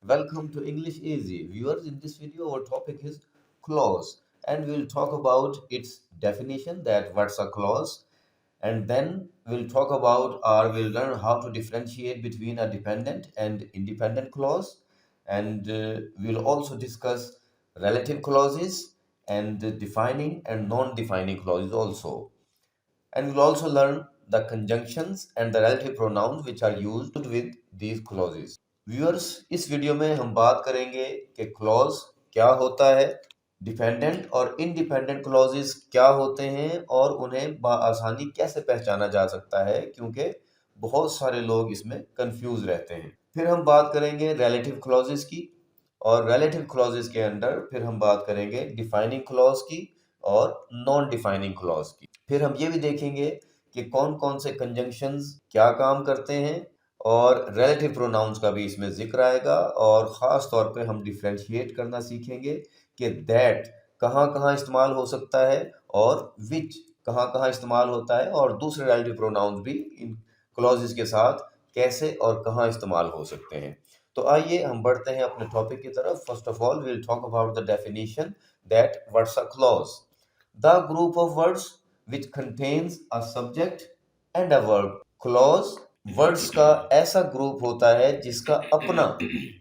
Welcome to English Easy. Viewers, in this video, our topic is clause, and we'll talk about its definition that what's a clause, and then we'll talk about or we'll learn how to differentiate between a dependent and independent clause, and we'll also discuss relative clauses and defining and non-defining clauses also. And we'll also learn the conjunctions and the relative pronouns which are used with these clauses. Viewers इस video में हम बात करेंगे कि clause क्या होता है, dependent और इनडिपेंडेंट क्लॉजेस क्या होते हैं और उन्हें बआसानी कैसे पहचाना जा सकता है, क्योंकि बहुत सारे लोग इसमें कंफ्यूज रहते हैं। फिर हम बात करेंगे रिलेटिव क्लॉजेस की, और रिलेटिव क्लॉजेस के अंदर फिर हम बात करेंगे डिफाइनिंग क्लॉज की और नॉन डिफाइनिंग क्लॉज की। फिर हम ये भी देखेंगे कि कौन कौन से कंजंक्शंस क्या काम करते हैं, और रिलेटिव प्रोनाउंस का भी इसमें जिक्र आएगा, और ख़ास तौर पे हम डिफ्रेंशिएट करना सीखेंगे कि दैट कहाँ कहाँ इस्तेमाल हो सकता है और विच कहाँ कहाँ इस्तेमाल होता है, और दूसरे रिलेटिव प्रोनाउंस भी इन क्लॉजेस के साथ कैसे और कहाँ इस्तेमाल हो सकते हैं। तो आइए हम बढ़ते हैं अपने टॉपिक की तरफ। First of all we will talk about the definition that what's a clause. The group of words which contains a subject and a verb. Clause words का ऐसा ग्रुप होता है जिसका अपना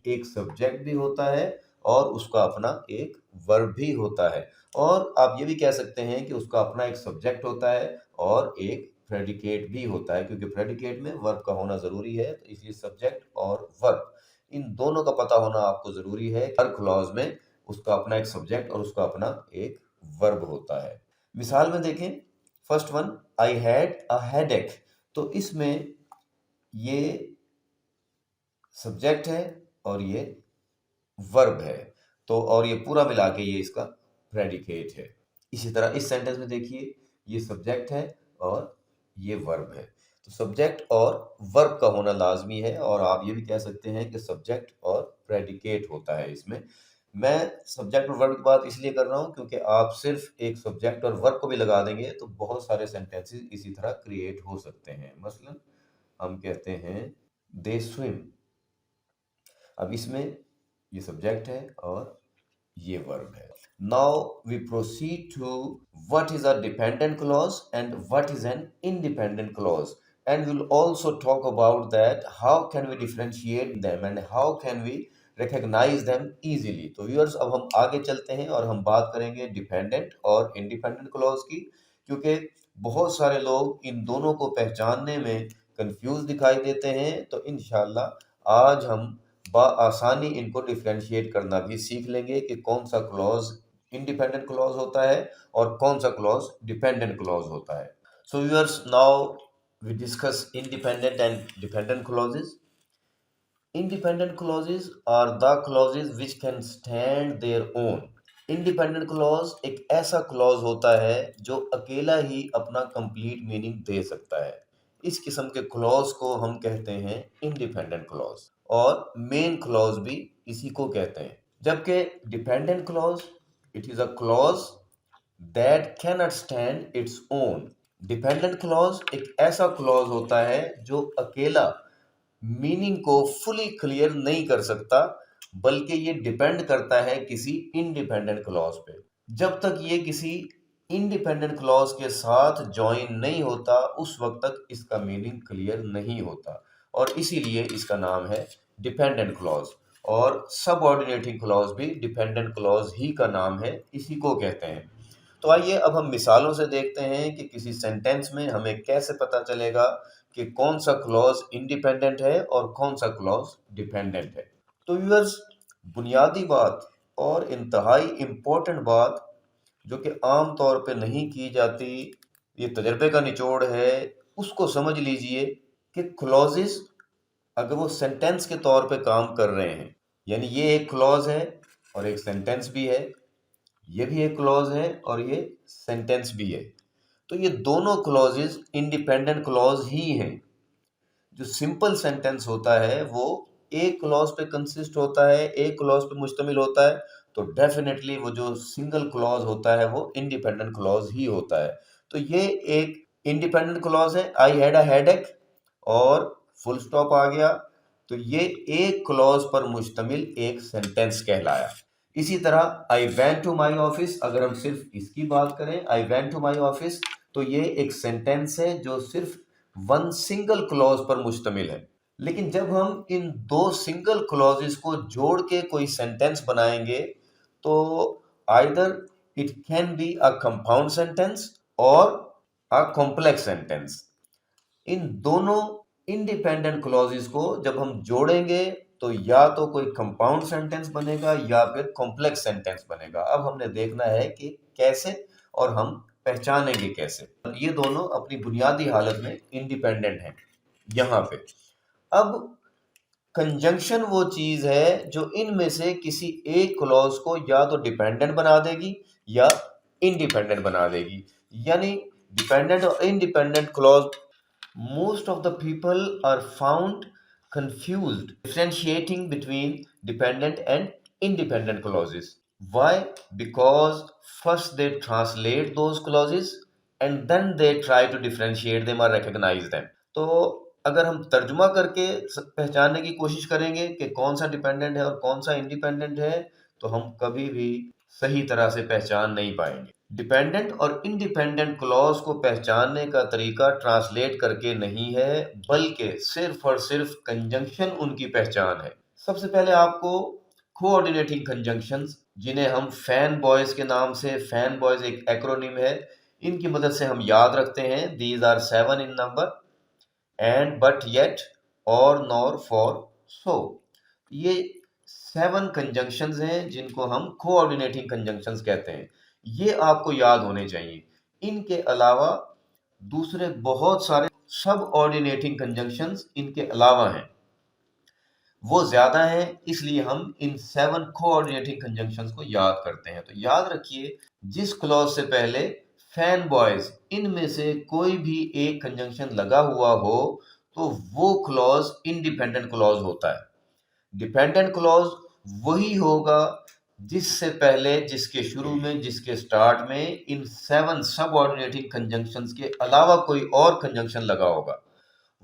एक सब्जेक्ट भी होता है और उसका अपना एक वर्ब भी होता है, और आप ये भी कह सकते हैं कि उसका अपना एक सब्जेक्ट होता है और एक प्रेडिकेट भी होता है, क्योंकि प्रेडिकेट में वर्ब का होना जरूरी है, तो इसलिए सब्जेक्ट और वर्ब इन दोनों का पता होना आपको जरूरी है। हर क्लॉज में उसका अपना एक सब्जेक्ट और उसका अपना एक वर्ब होता है। मिसाल में देखें, first one, I had a headache. तो इसमें ये सब्जेक्ट है और ये वर्ब है, तो और ये पूरा मिला के ये इसका प्रेडिकेट है। इसी तरह इस सेंटेंस में देखिए, ये सब्जेक्ट है और ये वर्ब है, तो सब्जेक्ट और वर्ब का होना लाजमी है, और आप ये भी कह सकते हैं कि सब्जेक्ट और प्रेडिकेट होता है इसमें। मैं सब्जेक्ट और वर्ब की बात इसलिए कर रहा हूँ क्योंकि आप सिर्फ एक सब्जेक्ट और वर्ब को भी लगा देंगे तो बहुत सारे सेंटेंसेस इसी तरह क्रिएट हो सकते हैं। मसलन हम कहते हैं दे स्विम, अब इसमें ये सब्जेक्ट है और ये वर्ब है। Now we proceed to what is a dependent clause and what is an independent clause, and we'll also talk about that how can we differentiate them and how can we recognize them easily। तो viewers अब हम आगे चलते हैं और हम बात करेंगे डिपेंडेंट और इंडिपेंडेंट क्लॉज की, क्योंकि बहुत सारे लोग इन दोनों को पहचानने में कंफ्यूज दिखाई देते हैं। तो इंशाल्लाह आज हम बआसानी इनको डिफ्रेंशिएट करना भी सीख लेंगे कि कौन सा क्लॉज इंडिपेंडेंट क्लॉज होता है और कौन सा क्लॉज डिपेंडेंट क्लॉज होता है। So viewers, now we discuss independent and dependent clauses. Independent clauses are the clauses which can stand their own। Independent clause एक ऐसा क्लॉज होता है जो अकेला ही अपना कंप्लीट मीनिंग दे सकता है। इस किस्म के क्लॉज को हम कहते हैं इंडिपेंडेंट क्लॉज, और मेन क्लॉज भी इसी को कहते हैं। जबकि dependent clause, it is a clause that cannot stand its own. Dependent clause एक ऐसा क्लॉज होता है जो अकेला मीनिंग को फुली क्लियर नहीं कर सकता, बल्कि ये डिपेंड करता है किसी इंडिपेंडेंट क्लॉज पे। जब तक ये किसी इंडिपेंडेंट क्लॉज के साथ ज्वाइन नहीं होता उस वक्त तक इसका मीनिंग क्लियर नहीं होता, और इसीलिए इसका नाम है डिपेंडेंट क्लॉज। और सबऑर्डिनेटिंग क्लॉज भी डिपेंडेंट क्लॉज ही का नाम है, इसी को कहते हैं। तो आइए अब हम मिसालों से देखते हैं कि किसी सेंटेंस में हमें कैसे पता चलेगा कि कौन सा क्लॉज इंडिपेंडेंट है और कौन सा क्लॉज डिपेंडेंट है। तो व्यूअर्स, बुनियादी बात और इंतहाई इम्पोर्टेंट बात जो कि आम तौर पे नहीं की जाती, ये तजर्बे का निचोड़ है, उसको समझ लीजिए कि क्लॉजेस अगर वो सेंटेंस के तौर पे काम कर रहे हैं, यानी ये एक क्लॉज है और एक सेंटेंस भी है, ये भी एक क्लॉज है और ये सेंटेंस भी है, तो ये दोनों क्लॉजेस इंडिपेंडेंट क्लॉज ही हैं। जो सिंपल सेंटेंस होता है वो एक क्लॉज पे कंसिस्ट होता है, एक क्लॉज पे मुश्तमिल होता है, तो डेफिनेटली वो जो सिंगल क्लॉज होता है वो इंडिपेंडेंट क्लॉज ही होता है। तो ये एक इंडिपेंडेंट क्लॉज है, आई हैड अ हेडेक और फुल स्टॉप आ गया, तो ये एक क्लॉज पर मुश्तमिल एक सेंटेंस कहलाया। इसी तरह I went to my office, अगर हम सिर्फ इसकी बात करें, I went to my office, तो ये एक सेंटेंस है जो सिर्फ वन सिंगल क्लॉज पर मुश्तमिल है। लेकिन जब हम इन दो सिंगल क्लॉजेस को जोड़ के कोई सेंटेंस बनाएंगे तो either it can be a compound sentence और अ कॉम्प्लेक्स सेंटेंस। इन दोनों इंडिपेंडेंट क्लॉजेस को जब हम जोड़ेंगे तो या तो कोई कंपाउंड सेंटेंस बनेगा या फिर कॉम्प्लेक्स सेंटेंस बनेगा। अब हमने देखना है कि कैसे और हम पहचानेंगे कैसे। ये दोनों अपनी बुनियादी हालत में इंडिपेंडेंट हैं यहाँ पे। अब कंजंक्शन वो चीज है जो इनमें से किसी एक क्लॉज को या तो डिपेंडेंट बना देगी या इंडिपेंडेंट बना देगी। यानी डिपेंडेंट और independent clause, most of the people are found confused differentiating between dependent and independent clauses. Why? Because first they translate those clauses and then they try to differentiate them or recognize them. तो अगर हम तर्जुमा करके पहचानने की कोशिश करेंगे कि कौन सा डिपेंडेंट है और कौन सा इंडिपेंडेंट है, तो हम कभी भी सही तरह से पहचान नहीं पाएंगे। डिपेंडेंट और इंडिपेंडेंट क्लॉज को पहचानने का तरीका ट्रांसलेट करके नहीं है, बल्कि सिर्फ और सिर्फ कंजंक्शन उनकी पहचान है। सबसे पहले आपको कोऑर्डिनेटिंग कंजंक्शंस, जिन्हें हम फैन बॉयज के नाम से, फैन बॉयज एक एक्रोनिम है, इनकी मदद से हम याद रखते हैं। These are 7 in number, and, but, yet, or, nor, for, so. ये 7 कंजंक्शंस हैं जिनको हम कोऑर्डिनेटिंग कंजंक्शंस कहते हैं। ये आपको याद होने चाहिए। इनके अलावा दूसरे बहुत सारे सब ऑर्डिनेटिंग कंजंक्शंस इनके अलावा हैं, वो ज्यादा हैं, इसलिए हम इन 7 कोऑर्डिनेटिंग कंजंक्शंस को याद करते हैं। तो याद रखिए, जिस क्लॉज से पहले फैन बॉयज इनमें से कोई भी एक कंजंक्शन लगा हुआ हो तो वो क्लॉज इंडिपेंडेंट क्लॉज होता है। डिपेंडेंट क्लॉज वही होगा जिससे पहले, जिसके शुरू में, जिसके स्टार्ट में इन 7 सबऑर्डिनेटिंग कंजंक्शंस के अलावा कोई और कंजंक्शन लगा होगा।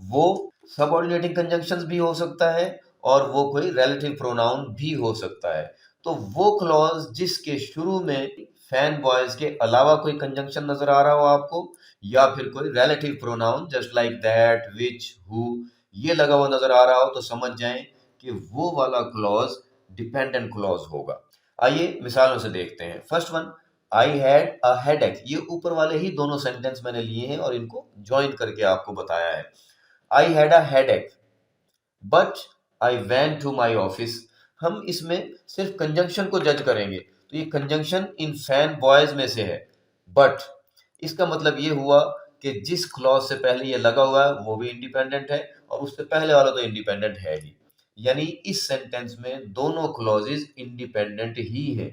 वो सबऑर्डिनेटिंग कंजंक्शंस भी हो सकता है और वो कोई रिलेटिव प्रोनाउन भी हो सकता है। तो वो क्लॉज जिसके शुरू में फैन बॉयज के अलावा कोई कंजंक्शन नजर आ रहा हो आपको, या फिर कोई relative pronoun just like that, which, who, ये लगा हुआ नजर आ रहा हो, तो समझ जाएं कि वो वाला क्लॉज डिपेंडेंट क्लॉज होगा। आइए मिसालों से देखते हैं। First one, I had a headache. ये ऊपर वाले ही दोनों सेंटेंस मैंने लिए हैं और इनको ज्वाइन करके आपको बताया है। I had a headache but I went to my office. हम इसमें सिर्फ कंजंक्शन को जज करेंगे, तो ये कंजंक्शन इन फैन बॉयज में से है। बट इसका मतलब ये हुआ कि जिस क्लॉज से पहले ये लगा हुआ है वो भी इंडिपेंडेंट है और उससे पहले वाला तो इंडिपेंडेंट है ही। यानी इस सेंटेंस में दोनों क्लॉजेस इंडिपेंडेंट ही है।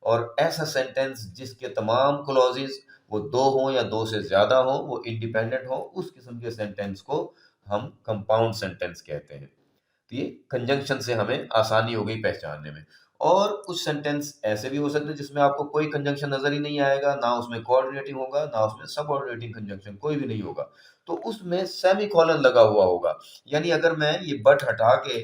और ऐसा सेंटेंस जिसके तमाम क्लॉजेस वो दो हों या दो से ज्यादा हों, वो इंडिपेंडेंट हो, उस किस्म के सेंटेंस को हम कंपाउंड सेंटेंस कहते हैं। तो ये कंजंक्शन से हमें आसानी हो गई पहचानने में। और कुछ सेंटेंस ऐसे भी हो सकते हैं जिसमें आपको कोई कंजंक्शन नजर ही नहीं आएगा, ना उसमें कोऑर्डिनेटिंग होगा, ना उसमें सबऑर्डिनेटिंग कंजंक्शन, कोई भी नहीं होगा। तो उसमें सेमीकोलन लगा हुआ होगा। यानी अगर मैं ये बट हटा के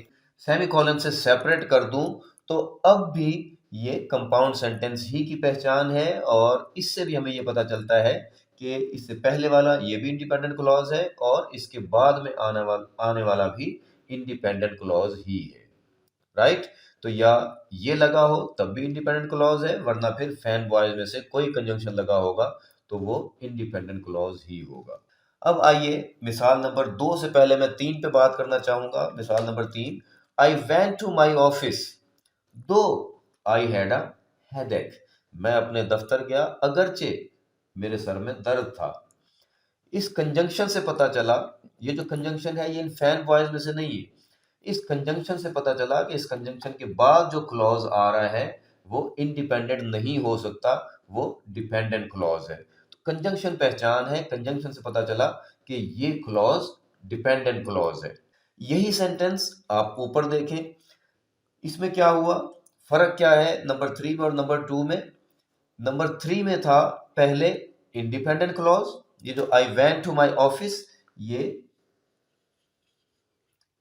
सेमीकोलन से सेपरेट कर दूं तो अब भी ये कंपाउंड सेंटेंस ही की पहचान है। और इससे भी हमें ये पता चलता है कि इससे पहले वाला ये भी इंडिपेंडेंट क्लॉज है और इसके बाद में आने वाला भी इंडिपेंडेंट क्लॉज ही है। राइट? तो या ये लगा हो तब भी इंडिपेंडेंट क्लॉज है, वरना फिर फैन बॉयज में से कोई कंजंक्शन लगा होगा तो वो इंडिपेंडेंट क्लॉज ही होगा। अब आइए मिसाल नंबर 2 से पहले मैं 3 पे बात करना चाहूंगा। मिसाल number 3, I went to my office though I had a headache. मैं अपने दफ्तर गया अगरचे मेरे सर में दर्द था। इस कंजंक्शन से पता चला, ये जो कंजंक्शन है ये इन फैन वॉइस में से नहीं है। इस कंजंक्शन से पता चला कि इस कंजंक्शन के बाद जो क्लॉज आ रहा है वो इंडिपेंडेंट नहीं हो सकता, वो डिपेंडेंट क्लॉज है। तो कंजंक्शन पहचान है, कंजंक्शन से पता चला कि ये क्लॉज डिपेंडेंट क्लॉज है। यही सेंटेंस आप ऊपर देखें, इसमें क्या हुआ, फर्क क्या है नंबर 3 और नंबर 2 में। नंबर 3 में था पहले इंडिपेंडेंट क्लॉज, ये जो I went to my office, ये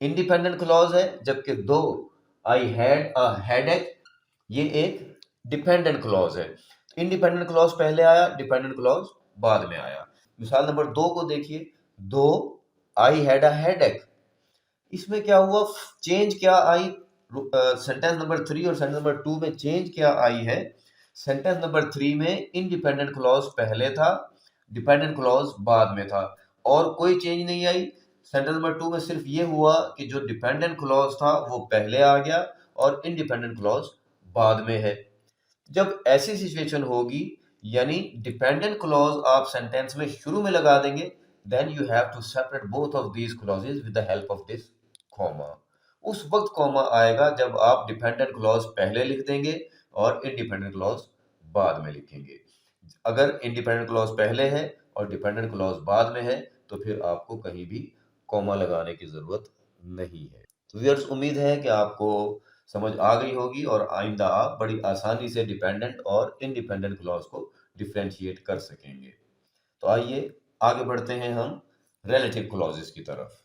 इंडिपेंडेंट क्लॉज है, जबकि though I had a headache ये एक डिपेंडेंट क्लॉज है। इंडिपेंडेंट क्लॉज पहले आया, डिपेंडेंट क्लॉज बाद में आया। मिसाल नंबर 2 को देखिए, दो आई हैड अ हेडेक, इसमें क्या हुआ, चेंज क्या आई, सेंटेंस नंबर 3 और सेंटेंस नंबर 2 में चेंज क्या आई है। सेंटेंस नंबर 3 में इंडिपेंडेंट क्लॉज पहले था, डिपेंडेंट क्लॉज बाद में था, और कोई चेंज नहीं आई। सेंटेंस नंबर 2 में सिर्फ ये हुआ कि जो डिपेंडेंट क्लॉज था वो पहले आ गया और इंडिपेंडेंट क्लॉज बाद में है। जब ऐसी सिचुएशन होगी, यानी डिपेंडेंट क्लॉज आप सेंटेंस में शुरू में लगा देंगे, then you have to separate both of these clauses with the help of this comma. उस वक्त कॉमा आएगा जब आप डिपेंडेंट क्लॉज पहले लिख देंगे और इंडिपेंडेंट क्लॉज बाद में लिखेंगे। अगर इंडिपेंडेंट क्लॉज पहले है और डिपेंडेंट क्लॉज बाद में है तो फिर आपको कहीं भी कॉमा लगाने की जरूरत नहीं है। तो व्यूअर्स, उम्मीद है कि आपको समझ आ गई होगी और आइंदा आप बड़ी आसानी से डिपेंडेंट और इंडिपेंडेंट क्लॉज को डिफ्रेंशिएट कर सकेंगे। तो आइए आगे बढ़ते हैं हम रिलेटिव क्लॉजेस की तरफ।